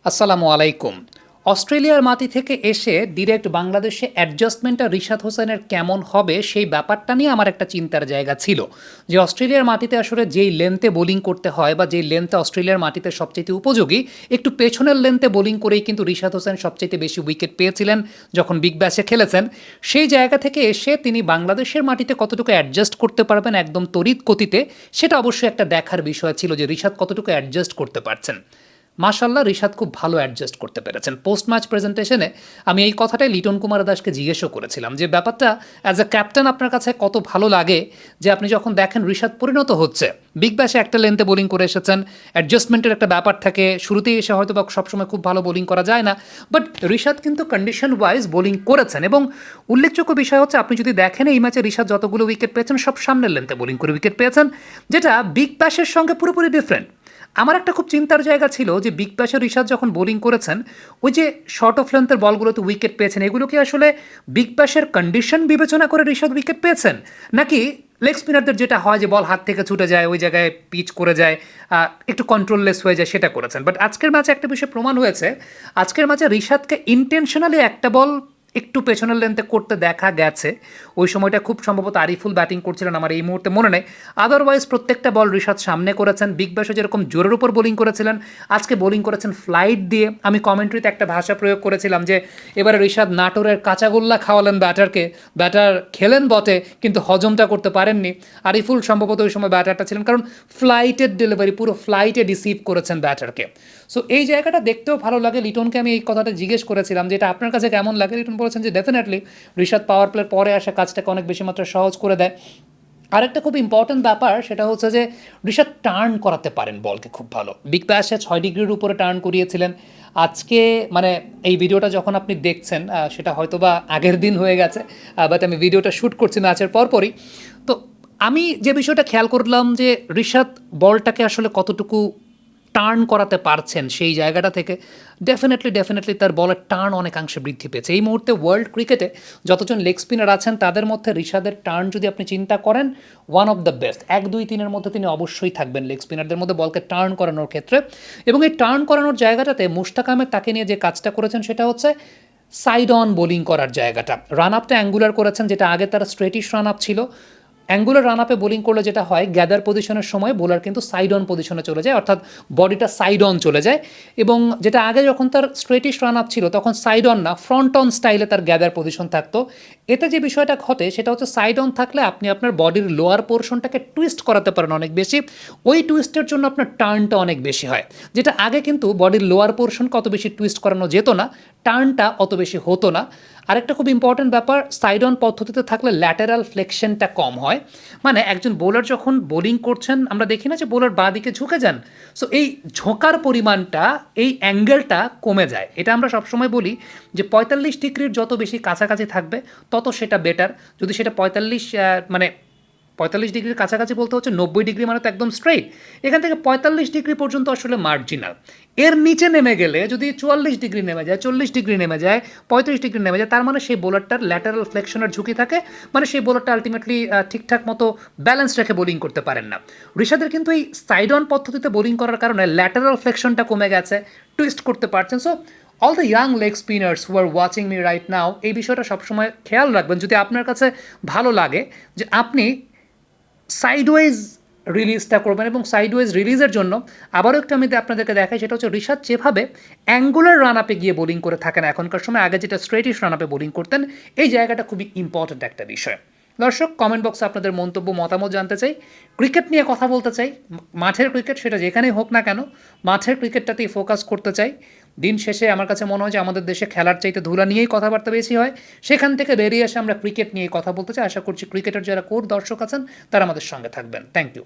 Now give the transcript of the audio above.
আসসালামু আলাইকুম। অস্ট্রেলিয়ার মাটি থেকে এসে ডিরেক্ট বাংলাদেশে অ্যাডজাস্টমেন্টটা রিশাদ হোসেনের কেমন হবে সেই ব্যাপারটা নিয়ে আমার একটা চিন্তার জায়গা ছিল। যে অস্ট্রেলিয়ার মাটিতে আসলে যেই লেন্থে বোলিং করতে হয় বা যেই লেন্থে অস্ট্রেলিয়ার মাটিতে সবচাইতে উপযোগী, একটু পেছনের লেন্থে বোলিং করেই কিন্তু রিশাদ হোসেন সবচাইতে বেশি উইকেট পেয়েছিলেন যখন বিগ ব্যাশে খেলেছেন। সেই জায়গা থেকে এসে তিনি বাংলাদেশের মাটিতে কতটুকু অ্যাডজাস্ট করতে পারবেন একদম তড়িৎ গতিতে, সেটা অবশ্যই একটা দেখার বিষয় ছিল যে রিশাদ কতটুকু অ্যাডজাস্ট করতে পারছেন। মাশাল্লাহ রিশাদ খুব ভালো অ্যাডজাস্ট করতে পেরেছেন। পোস্ট ম্যাচ প্রেজেন্টেশনে আমি এই কথাটাই লিটন কুমার দাসকে জিজ্ঞেসও করেছিলাম যে ব্যাপারটা অ্যাজ এ ক্যাপ্টেন আপনার কাছে কত ভালো লাগে যে আপনি যখন দেখেন রিশাদ পরিণত হচ্ছে, বিগ ব্যাশে একটা লেন্থে বোলিং করে এসেছেন, অ্যাডজাস্টমেন্টের একটা ব্যাপার থাকে, শুরুতেই এসে হয়তো বা সবসময় খুব ভালো বোলিং করা যায় না, বাট রিশাদ কিন্তু কন্ডিশন ওয়াইজ বোলিং করেছেন। এবং উল্লেখযোগ্য বিষয় হচ্ছে আপনি যদি দেখেন এই ম্যাচে রিশাদ যতগুলো উইকেট পেয়েছেন সব সামনের লেন্থে বোলিং করে উইকেট পেয়েছেন, যেটা বিগ ব্যাশের সঙ্গে পুরোপুরি ডিফারেন্ট। আমার একটা খুব চিন্তার জায়গা ছিল যে বিগ ব্যাশে রিশাদ যখন বোলিং করেছেন, ওই যে শর্ট অফ লেন্থের বলগুলোতে উইকেট পেয়েছেন, এগুলো কি আসলে বিগ ব্যাশের কন্ডিশন বিবেচনা করে রিশাদ উইকেট পেয়েছেন, নাকি লেগ স্পিনারদের যেটা হয় যে বল হাত থেকে ছুটে যায়, ওই জায়গায় পিচ করে যায়, একটু কন্ট্রোললেস হয়ে যায়, সেটা করেছেন? বাট আজকের ম্যাচে একটা বিষয় প্রমাণ হয়েছে, আজকের ম্যাচে রিশাদকে ইন্টেনশনালি একটা বল একটু পেছনের লেন্থে করতে দেখা গেছে। ওই সময়টা খুব সম্ভবত আরিফুল ব্যাটিং করছিলেন, আমার এই মুহূর্তে মনে নেই। আদারওয়াইজ প্রত্যেকটা বল রিশাদ সামনে করেছেন। বিগ ব্যাশে যেরকম জোরের উপর বোলিং করেছিলেন, আজকে বোলিং করেছেন ফ্লাইট দিয়ে। আমি কমেন্ট্রিতে একটা ভাষা প্রয়োগ করেছিলাম যে এবারে রিশাদ নাটোরের কাঁচাগোল্লা খাওয়ালেন ব্যাটারকে, ব্যাটার খেলেন বটে কিন্তু হজমটা করতে পারেননি। আরিফুল সম্ভবত ওই সময় ব্যাটারটা ছিলেন, কারণ ফ্লাইটের ডেলিভারি, পুরো ফ্লাইটে রিসিভ করেছেন ব্যাটারকে। সো এই জায়গাটা দেখতেও ভালো লাগে। লিটনকে আমি এই কথাটা জিজ্ঞেস করেছিলাম যে এটা আপনার কাছে কেমন লাগে। লিটন বলেছেন যে ডেফিনেটলি রিশাদ পাওয়ার প্লের পরে আসা কাজটাকে অনেক বেশি মাত্রা সহজ করে দেয়। আরেকটা খুব ইম্পর্টেন্ট ব্যাপার সেটা হচ্ছে যে রিশাদ টার্ন করাতে পারেন বলকে খুব ভালো। বিগ ব্যাশে 6 ডিগ্রির উপরে টার্ন করিয়েছিলেন। আজকে মানে এই ভিডিওটা যখন আপনি দেখছেন সেটা হয়তো বা আগের দিন হয়ে গেছে, বাট আমি ভিডিওটা শ্যুট করছি ম্যাচের পরপরই। তো আমি যে বিষয়টা খেয়াল করলাম যে রিশাদ বলটাকে আসলে কতটুকু টার্ন করাতে পারছেন সেই জায়গাটা থেকে ডেফিনেটলি তার বলের টার্ন অনেকাংশে বৃদ্ধি পেয়েছে। এই মুহূর্তে ওয়ার্ল্ড ক্রিকেটে যতজন লেগ স্পিনার আছেন তাদের মধ্যে রিশাদের টার্ন যদি আপনি চিন্তা করেন, ওয়ান অফ দ্য বেস্ট। 1, 2, 3-এর মধ্যে তিনি অবশ্যই থাকবেন লেগ স্পিনারদের মধ্যে বলকে টার্ন করানোর ক্ষেত্রে। এবং এই টার্ন করানোর জায়গাটাতে মুশতাক আহমেদ তাকে নিয়ে যে কাজটা করেছেন সেটা হচ্ছে সাইড অন বোলিং করার জায়গাটা। রান আপটা অ্যাঙ্গুলার করেছেন, যেটা আগে তারা স্ট্রেটিশ রান আপ ছিল। অ্যাঙ্গুলার রান আপে বোলিং করলে যেটা হয়, গ্যাদার পজিশনের সময় বোলার কিন্তু সাইড অন পজিশনে চলে যায়, অর্থাৎ বডিটা সাইড অন চলে যায়। এবং যেটা আগে যখন তার স্ট্রেটিশ রান আপ ছিল তখন সাইড অন না, ফ্রন্ট অন স্টাইলে তার গ্যাদার পজিশন থাকতো। এতে যে বিষয়টা ঘটে সেটা হচ্ছে সাইড অন থাকলে আপনি আপনার বডির লোয়ার পোর্শনটাকে টুইস্ট করাতে পারেন অনেক বেশি। ওই টুইস্টের জন্য আপনার টার্নটা অনেক বেশি হয়, যেটা আগে কিন্তু বডির লোয়ার পোর্শনকে অত বেশি টুইস্ট করানো যেত না, টার্নটা অত বেশি হতো না। আরেকটা খুব ইম্পর্টেন্ট ব্যাপার, সাইড অন পদ্ধতিতে থাকলে ল্যাটেরাল ফ্লেকশনটা কম হয়। মানে একজন বোলার যখন বোলিং করছেন আমরা দেখি না যে বোলার বাঁ দিকে ঝুঁকে যান, সো এই ঝোঁকার পরিমাণটা, এই অ্যাঙ্গেলটা কমে যায়। এটা আমরা সবসময় বলি যে 45 ডিগ্রির যত বেশি কাছাকাছি থাকবে তত সেটা বেটার। যদি সেটা 45 ডিগ্রির কাছাকাছি বলতে হচ্ছে 90 ডিগ্রি, মানে তো একদম স্ট্রেইট। এখান থেকে 45 ডিগ্রি পর্যন্ত আসলে মার্জিনাল। এর নিচে নেমে গেলে যদি 44 ডিগ্রি নেমে যায়, 40 ডিগ্রি নেমে যায়, 35 ডিগ্রি নেমে যায়, তার মানে সেই বোলারটার ল্যাটারাল ফ্লেকশনের ঝুঁকি থাকে, মানে সেই বোলারটা আলটিমেটলি ঠিকঠাক মতো ব্যালেন্স রেখে বোলিং করতে পারেন না। ঋষাদের কিন্তু এই সাইড অন পদ্ধতিতে বোলিং করার কারণে ল্যাটারাল ফ্লেকশনটা কমে গেছে, টুইস্ট করতে পারছেন। So all the young leg spinners who are watching me right now, এই বিষয়টা সবসময় খেয়াল রাখবেন যদি আপনার কাছে ভালো লাগে যে আপনি সাইডওয়েজ রিলিজটা করবেন। এবং সাইডওয়েজ রিলিজের জন্য আবারও একটু আমি আপনাদেরকে দেখাই, সেটা হচ্ছে ঋষাদ যেভাবে অ্যাঙ্গুলার রান আপে গিয়ে বোলিং করে থাকেন এখনকার সময়, আগে যেটা স্ট্রেটিশ রান আপে বোলিং করতেন, এই জায়গাটা খুবই ইম্পর্ট্যান্ট একটা বিষয়। দর্শক, কমেন্ট বক্সে আপনাদের মন্তব্য মতামত জানতে চাই, ক্রিকেট নিয়ে কথা বলতে চাই, মাঠের ক্রিকেট সেটা যেখানেই হোক না কেন, মাঠের ক্রিকেটটাতেই ফোকাস করতে চাই। দিন শেষে আমার কাছে মনে হয় যে আমাদের দেশে খেলার চাইতে ধুলা নিয়েই কথাবার্তা বেশি হয়, সেখান থেকে বেরিয়ে এসে আমরা ক্রিকেট নিয়ে কথা বলতে চাই। আশা করছি ক্রিকেটের যারা কোর দর্শক আছেন তারা আমাদের সঙ্গে থাকবেন। Thank you.